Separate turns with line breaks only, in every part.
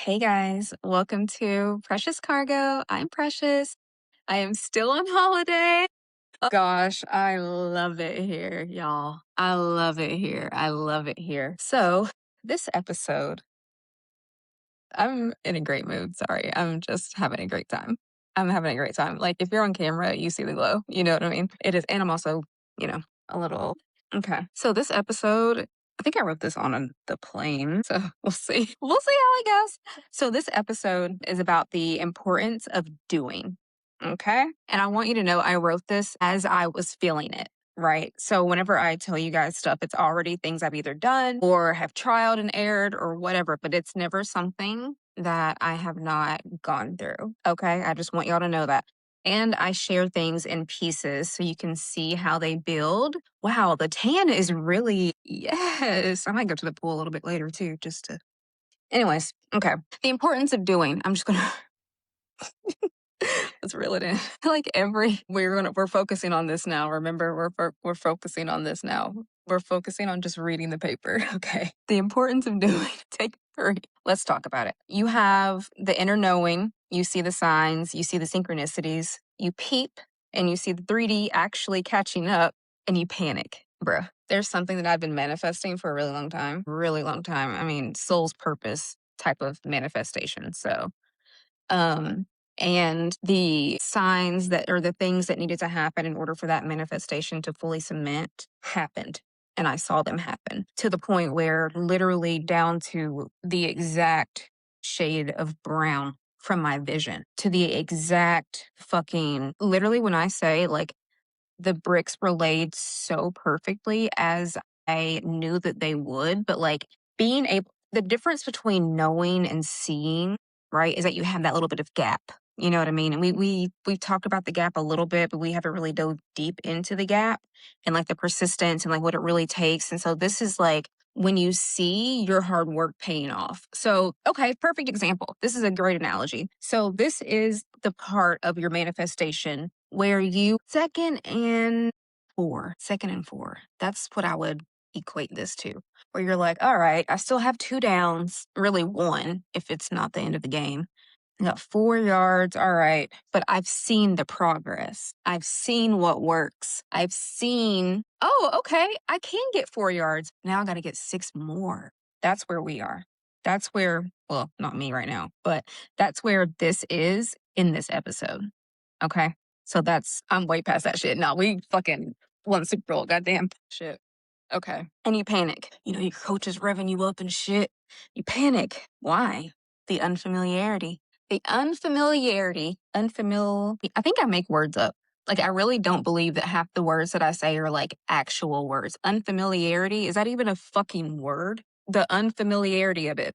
Hey guys, welcome to Precious Cargo. I'm Precious. I am still on holiday. Oh gosh, I love it here, y'all. I love it here. I love it here. So, this episode, I'm in a great mood. Sorry. I'm just having a great time. I'm having a great time. Like, if you're on camera, you see the glow. You know what I mean? It is. And I'm also, a little. Okay. So, this episode, I think I wrote this on the plane. So, we'll see. We'll see how it goes. So, this episode is about the importance of doing. Okay. And I want you to know I wrote this as I was feeling it. Right. So whenever I tell you guys stuff, it's already things I've either done or have trialed and erred or whatever, but it's never something that I have not gone through. Okay. I just want y'all to know that. And I share things in pieces so you can see how they build. Wow, the tan is really, yes. I might go to the pool a little bit later too, just to. Anyways, okay. The importance of doing. I'm just going to. Let's reel it in. Like we're focusing on this now. Remember, we're focusing on this now. We're focusing on just reading the paper. Okay. The importance of doing. Take 3. Let's talk about it. You have the inner knowing. You see the signs. You see the synchronicities. You peep and you see the 3D actually catching up, and you panic, bruh. There's something that I've been manifesting for a really long time. Really long time. I mean, soul's purpose type of manifestation. So, um, and the signs that or the things that needed to happen in order for that manifestation to fully cement happened. And I saw them happen to the point where literally down to the exact shade of brown from my vision to the exact fucking literally when I say like the bricks were laid so perfectly as I knew that they would, but like being able, the difference between knowing and seeing, right, is that you have that little bit of gap. You know what I mean? And we've talked about the gap a little bit, but we haven't really dove deep into the gap and like the persistence and like what it really takes. And so this is like when you see your hard work paying off. So, okay, perfect example. This is a great analogy. So this is the part of your manifestation where you second and four. That's what I would equate this to. Where you're like, all right, I still have 2 downs, really 1 if it's not the end of the game. I got 4 yards, all right, but I've seen the progress. I've seen what works. I've seen, oh, okay, I can get 4 yards. Now I got to get 6 more. That's where we are. That's where, well, not me right now, but that's where this is in this episode. Okay. So I'm way past that shit. No, we fucking won the Super Bowl. Goddamn shit. Okay. And you panic. You know, your coach is revving you up and shit. You panic. Why? The unfamiliarity. I think I make words up. Like, I really don't believe that half the words that I say are like actual words. Unfamiliarity, is that even a fucking word? The unfamiliarity of it,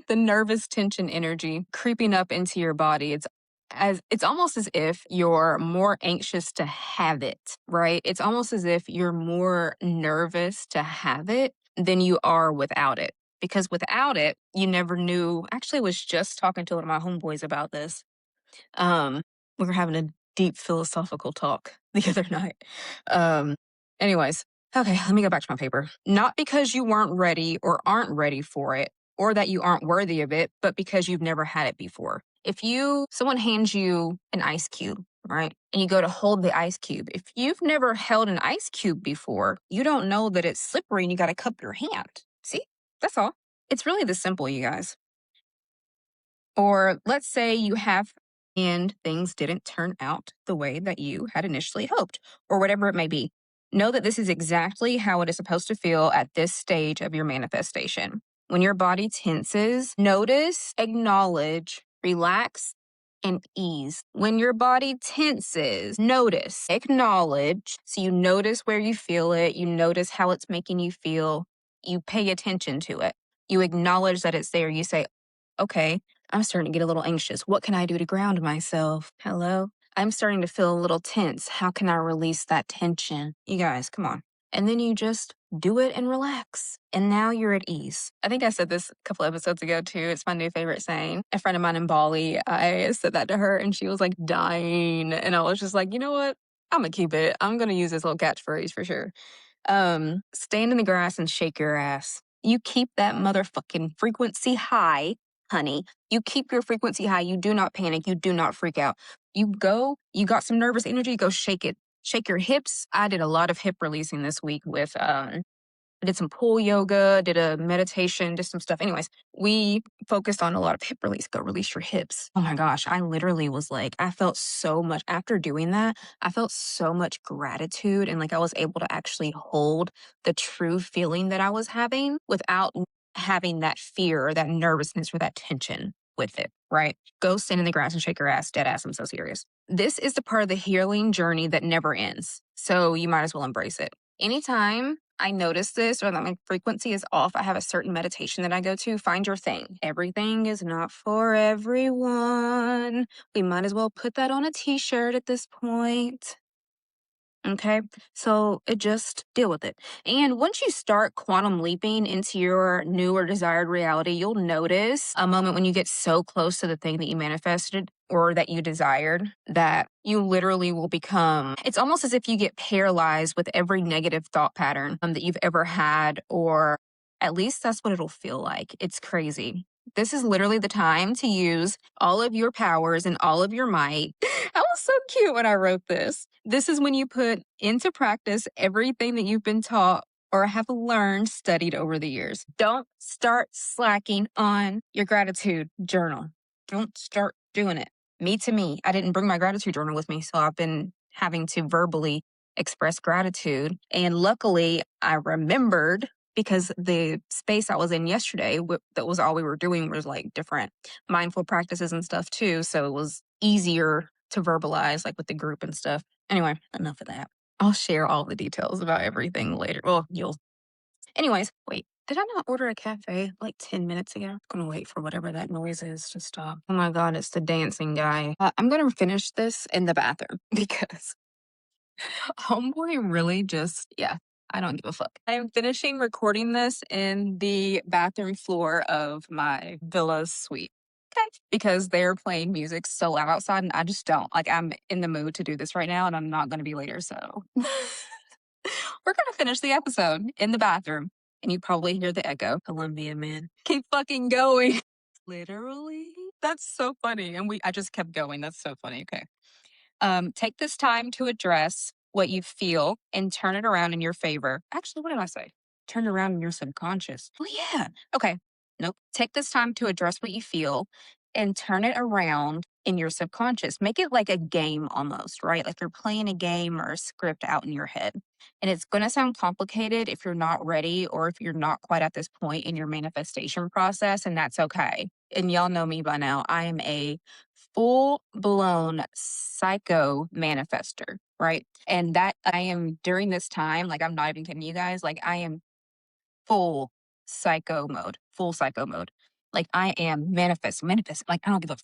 the nervous tension energy creeping up into your body. It's almost as if you're more anxious to have it, right? It's almost as if you're more nervous to have it than you are without it. Because without it, you never knew. Actually, I was just talking to one of my homeboys about this. Um, we were having a deep philosophical talk the other night. Um, anyways, okay, let me go back to my paper. Not because you weren't ready or aren't ready for it, or that you aren't worthy of it, but because you've never had it before. If someone hands you an ice cube, right? And you go to hold the ice cube. If you've never held an ice cube before, you don't know that it's slippery and you got to cup your hand. See? That's all. It's really this simple, you guys. Or let's say you have and things didn't turn out the way that you had initially hoped, or whatever it may be. Know that this is exactly how it is supposed to feel at this stage of your manifestation. When your body tenses, notice, acknowledge, relax, and ease. When your body tenses, notice, acknowledge. So you notice where you feel it, you notice how it's making you feel, you pay attention to it. You acknowledge that it's there. You say, okay, I'm starting to get a little anxious. What can I do to ground myself? Hello? I'm starting to feel a little tense. How can I release that tension? You guys, come on. And then you just do it and relax. And now you're at ease. I think I said this a couple episodes ago too. It's my new favorite saying. A friend of mine in Bali, I said that to her and she was like dying. And I was just like, you know what? I'm going to keep it. I'm going to use this little catchphrase for sure. Stand in the grass and shake your ass. You keep that motherfucking frequency high. honey. You keep your frequency high. You do not panic. You do not freak out. You go, you got some nervous energy, go shake it. Shake your hips. I did a lot of hip releasing this week with I did some pool yoga, did a meditation, did some stuff. Anyways, we focused on a lot of hip release. Go release your hips. Oh my gosh. I literally was like, I felt so much after doing that. I felt so much gratitude and like I was able to actually hold the true feeling that I was having without having that fear or that nervousness or that tension with it, right? Go stand in the grass and shake your ass, dead ass. I'm so serious. This is the part of the healing journey that never ends. So you might as well embrace it. Anytime I notice this or that my frequency is off, I have a certain meditation that I go to. Find your thing. Everything is not for everyone. We might as well put that on a t shirt at this point. Okay. So it just deal with it. And once you start quantum leaping into your new or desired reality, you'll notice a moment when you get so close to the thing that you manifested or that you desired that you literally will become, it's almost as if you get paralyzed with every negative thought pattern that you've ever had, or at least that's what it'll feel like. It's crazy. This is literally the time to use all of your powers and all of your might. I was so cute when I wrote this. This is when you put into practice everything that you've been taught or have learned, studied over the years. Don't start slacking on your gratitude journal. Don't start doing it. Me to me, I didn't bring my gratitude journal with me, so I've been having to verbally express gratitude. And luckily, I remembered because the space I was in yesterday, that was all we were doing was like different mindful practices and stuff too. So it was easier to verbalize like with the group and stuff. Anyway, enough of that. I'll share all the details about everything later. Well, you'll. Anyways, wait. Did I not order a cafe like 10 minutes ago? I'm gonna wait for whatever that noise is to stop. Oh my God, it's the dancing guy. I'm gonna finish this in the bathroom because homeboy really just, yeah, I don't give a fuck. I'm finishing recording this in the bathroom floor of my villa's suite. Okay. Because they're playing music so loud outside, and I just don't. Like, I'm in the mood to do this right now, and I'm not going to be later. So, we're going to finish the episode in the bathroom, and you probably hear the echo. Columbia, man. Keep fucking going. Literally. That's so funny. And I just kept going. That's so funny. Okay. Take this time to address what you feel and turn it around in your favor. Actually, what did I say? Turn it around in your subconscious. Oh, yeah. Okay. Nope. Take this time to address what you feel and turn it around in your subconscious. Make it like a game almost, right? Like you're playing a game or a script out in your head. And it's going to sound complicated if you're not ready or if you're not quite at this point in your manifestation process, and that's okay. And y'all know me by now. I am a full blown psycho manifester, right? And that I am during this time, like I'm not even kidding you guys, like I am full psycho mode, full psycho mode. Like I am manifest. Like I don't give a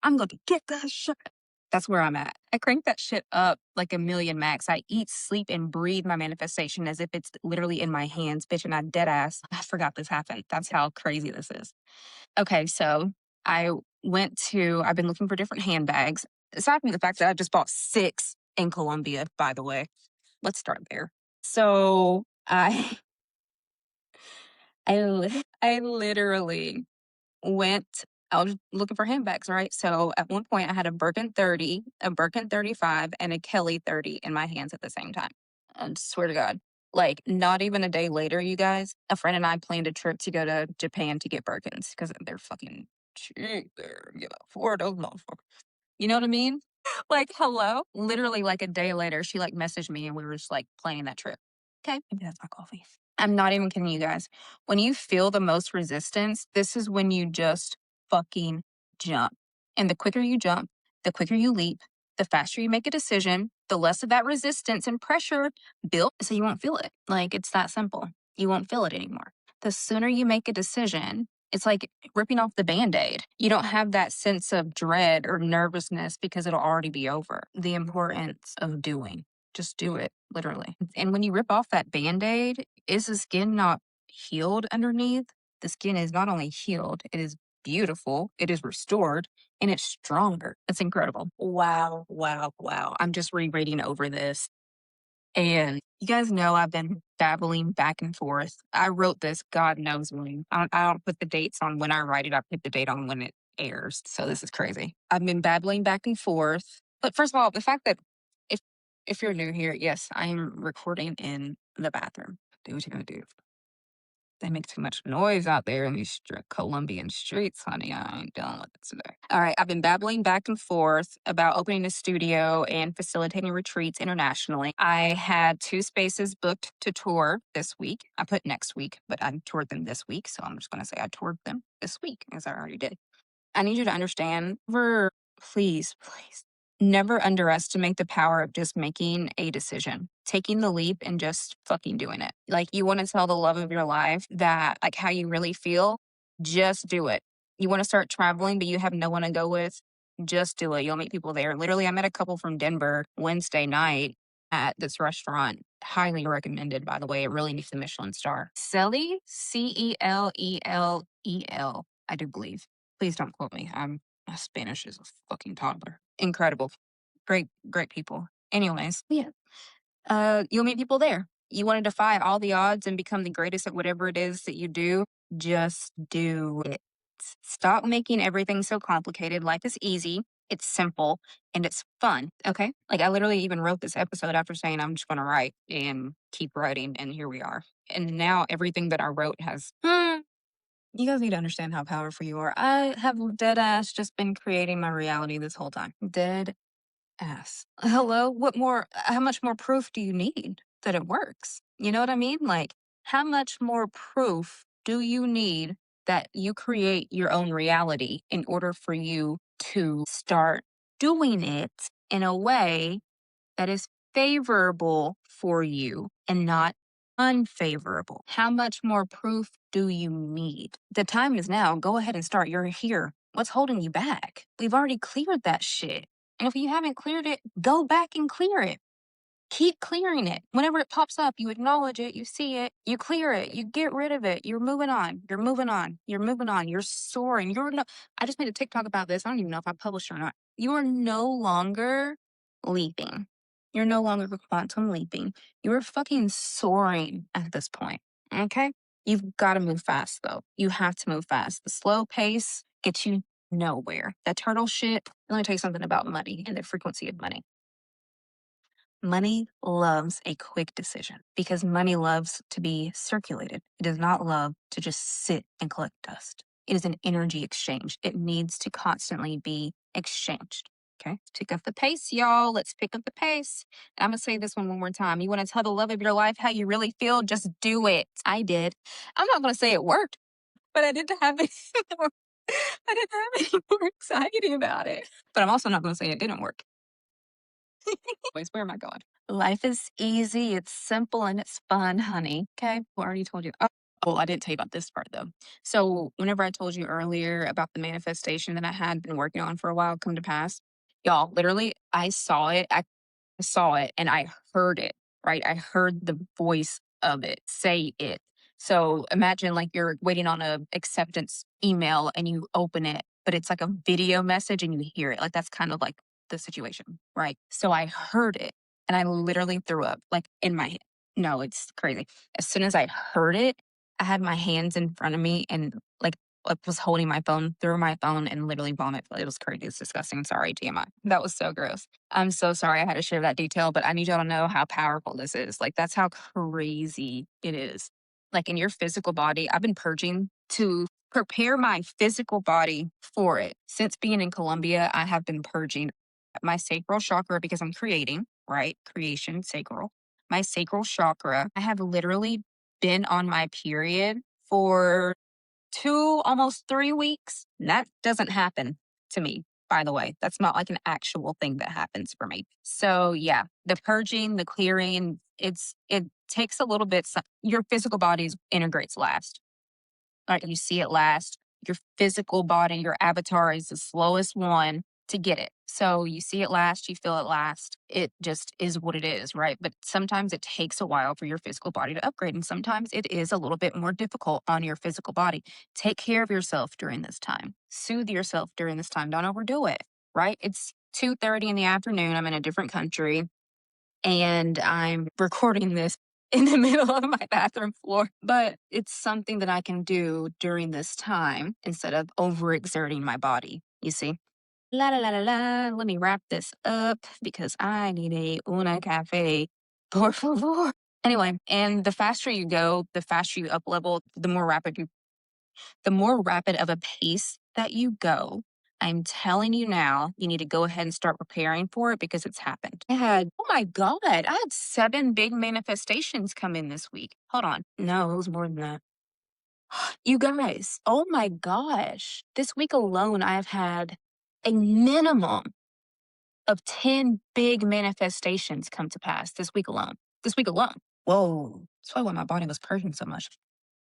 I'm gonna get that shit. That's where I'm at. I crank that shit up like a million max. I eat, sleep, and breathe my manifestation as if it's literally in my hands, bitch. And I dead ass. I forgot this happened. That's how crazy this is. Okay, so I I've been looking for different handbags. Aside from the fact that I just bought 6 in Colombia, by the way. Let's start there. So I literally went I was looking for handbags, right? So at one point I had a Birkin 30, a Birkin 35, and a Kelly 30 in my hands at the same time. I swear to God. Like not even a day later, you guys, a friend and I planned a trip to go to Japan to get Birkins because they're fucking cheap there. You know, for those motherfuckers. You know what I mean? Like, hello? Literally like a day later, she like messaged me and we were just like planning that trip. Okay, maybe that's my coffee. I'm not even kidding you guys. When you feel the most resistance, this is when you just fucking jump. And the quicker you jump, the quicker you leap, the faster you make a decision, the less of that resistance and pressure built so you won't feel it. Like it's that simple. You won't feel it anymore. The sooner you make a decision, it's like ripping off the band aid. You don't have that sense of dread or nervousness because it'll already be over. The importance of doing. Just do it, literally. And when you rip off that band aid, is the skin not healed underneath? The skin is not only healed, it is beautiful, it is restored, and it's stronger. It's incredible. Wow, wow, wow. I'm just rereading over this. And you guys know I've been babbling back and forth. I wrote this, God knows when. I don't put the dates on when I write it. I put the date on when it airs. So this is crazy. I've been babbling back and forth. But first of all, the fact that if if you're new here, yes, I am recording in the bathroom. Do what you're gonna do. They make too much noise out there in these Colombian streets, honey. I ain't dealing with it today. All right, I've been babbling back and forth about opening a studio and facilitating retreats internationally. I had 2 spaces booked to tour this week. I put next week, but I toured them this week, so I'm just going to say I toured them this week, as I already did. I need you to understand, please, never underestimate the power of just making a decision, taking the leap and just fucking doing it. Like, you want to tell the love of your life that, like, how you really feel, just do it. You want to start traveling, but you have no one to go with, just do it. You'll meet people there. Literally, I met a couple from Denver Wednesday night at this restaurant. Highly recommended, by the way. It really needs the Michelin star. Celel, Celeel, I do believe. Please don't quote me. My Spanish is a fucking toddler. Incredible. Great people. Anyways, yeah. You'll meet people there. You want to defy all the odds and become the greatest at whatever it is that you do, just do it. Stop making everything so complicated. Life is easy, it's simple, and it's fun. Okay. Like, I literally even wrote this episode after saying I'm just going to write and keep writing. And here we are. And now everything that I wrote has, you guys need to understand how powerful you are. I have dead ass just been creating my reality this whole time. Dead ass. Hello? What more? How much more proof do you need that it works? You know what I mean? Like, how much more proof do you need that you create your own reality in order for you to start doing it in a way that is favorable for you and not unfavorable? How much more proof do you need? The time is now. Go ahead and start. You're here. What's holding you back? We've already cleared that shit. And if you haven't cleared it, go back and clear it. Keep clearing it. Whenever it pops up, you acknowledge it, you see it, you clear it, you get rid of it. You're moving on. You're moving on. You're moving on. You're soaring. You're no, I just made a TikTok about this. I don't even know if I published or not. You are no longer leaping. You're no longer quantum leaping. You are fucking soaring at this point. Okay? You've got to move fast, though. You have to move fast. The slow pace gets you nowhere. That turtle shit, let me tell you something about money and the frequency of money. Money loves a quick decision because money loves to be circulated. It does not love to just sit and collect dust. It is an energy exchange. It needs to constantly be exchanged. Okay, let's pick up the pace, y'all. Let's pick up the pace. And I'm going to say this one more time. You want to tell the love of your life how you really feel? Just do it. I did. I'm not going to say it worked, but I didn't have any more, I didn't have any more anxiety about it. But I'm also not going to say it didn't work. Wait, where am I going? Life is easy, it's simple, and it's fun, honey. Okay. Well, I already told you. Oh, I didn't tell you about this part though. So, whenever I told you earlier about the manifestation that I had been working on for a while come to pass, y'all, literally, I saw it. I saw it and I heard it, right? I heard the voice of it say it. So imagine like you're waiting on a acceptance email and you open it, but it's like a video message and you hear it. Like, that's kind of like the situation, right? So I heard it and I literally threw up like in my head. No, it's crazy. As soon as I heard it, I had my hands in front of me and like was holding my phone, threw my phone and literally vomit. It was crazy. It's disgusting. Sorry, TMI. That was so gross. I'm so sorry I had to share that detail, but I need y'all to know how powerful this is. Like, that's how crazy it is. Like, in your physical body, I've been purging to prepare my physical body for it. Since being in Colombia, I have been purging my sacral chakra because I'm creating, right? Creation, sacral. My sacral chakra, I have literally been on my period for 2, almost 3 weeks. That doesn't happen to me, by the way. That's not like an actual thing that happens for me. So yeah, the purging, the clearing, it takes a little bit. Your physical body integrates last. Like, you see it last. Your physical body, your avatar is the slowest one to get it. So you see it last, you feel it last. It just is what it is, right? But sometimes it takes a while for your physical body to upgrade. And sometimes it is a little bit more difficult on your physical body. Take care of yourself during this time. Soothe yourself during this time. Don't overdo it, right? It's 2:30 in the afternoon. I'm in a different country and I'm recording this in the middle of my bathroom floor. But it's something that I can do during this time instead of overexerting my body, you see? La la la la la. Let me wrap this up because I need a una cafe. Por favor. Anyway, and the faster you go, the faster you up level, the more rapid of a pace that you go. I'm telling you now, you need to go ahead and start preparing for it because it's happened. Oh my God, I had 7 big manifestations come in this week. Hold on. No, it was more than that. You guys, oh my gosh. This week alone, I've had a minimum of 10 big manifestations come to pass this week alone. This week alone. Whoa. That's probably why my body was purging so much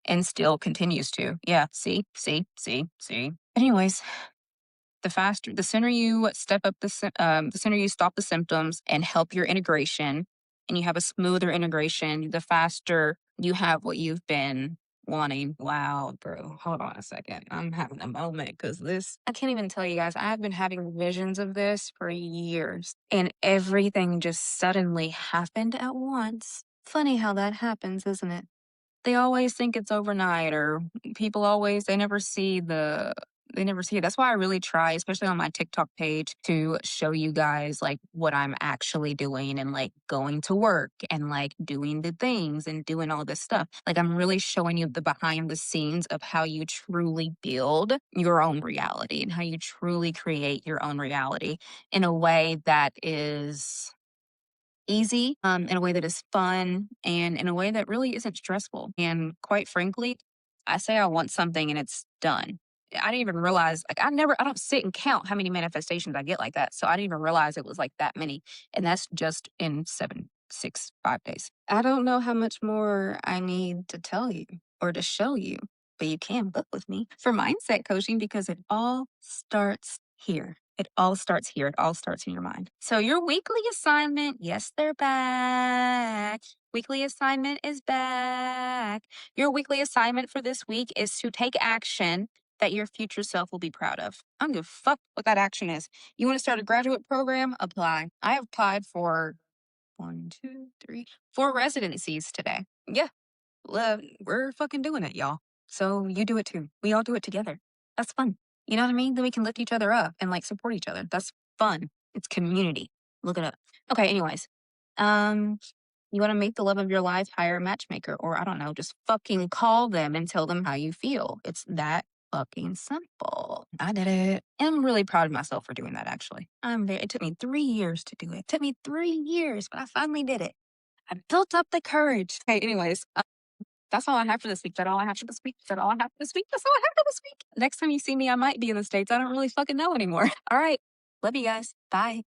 and still continues to. Yeah. See. Anyways, the sooner you step up the sooner you stop the symptoms and help your integration and you have a smoother integration, the faster you have what you've been wanting. Wow, bro. Hold on a second. I'm having a moment because I can't even tell you guys, I've been having visions of this for years and everything just suddenly happened at once. Funny how that happens, isn't it? They always think it's overnight or people always they never see it. That's why I really try, especially on my TikTok page, to show you guys like what I'm actually doing and like going to work and like doing the things and doing all this stuff. Like I'm really showing you the behind the scenes of how you truly build your own reality and how you truly create your own reality in a way that is easy, in a way that is fun, and in a way that really isn't stressful. And quite frankly, I say I want something and it's done. I didn't even realize, like, I don't sit and count how many manifestations I get like that. So I didn't even realize it was like that many. And that's just in 5 days. I don't know how much more I need to tell you or to show you, but you can book with me for mindset coaching because it all starts here. It all starts here. It all starts in your mind. So, your weekly assignment, yes, they're back. Weekly assignment is back. Your weekly assignment for this week is to take action that your future self will be proud of. I don't give a fuck what that action is. You want to start a graduate program? Apply. I have applied for 4 residencies today. Yeah, we're fucking doing it, y'all. So you do it too. We all do it together. That's fun. You know what I mean? Then we can lift each other up and like support each other. That's fun. It's community. Look it up. Okay, anyways. Um, you want to make the love of your life, hire a matchmaker, or I don't know, just fucking call them and tell them how you feel. It's that fucking simple. I did it. And I'm really proud of myself for doing that actually. It took me 3 years to do it. It took me 3 years, but I finally did it. I built up the courage. Okay, anyways, that's all I have for this week. Is that all I have for this week? Is that all I have for this week? That's all I have for this week. Next time you see me, I might be in the States. I don't really fucking know anymore. All right. Love you guys. Bye.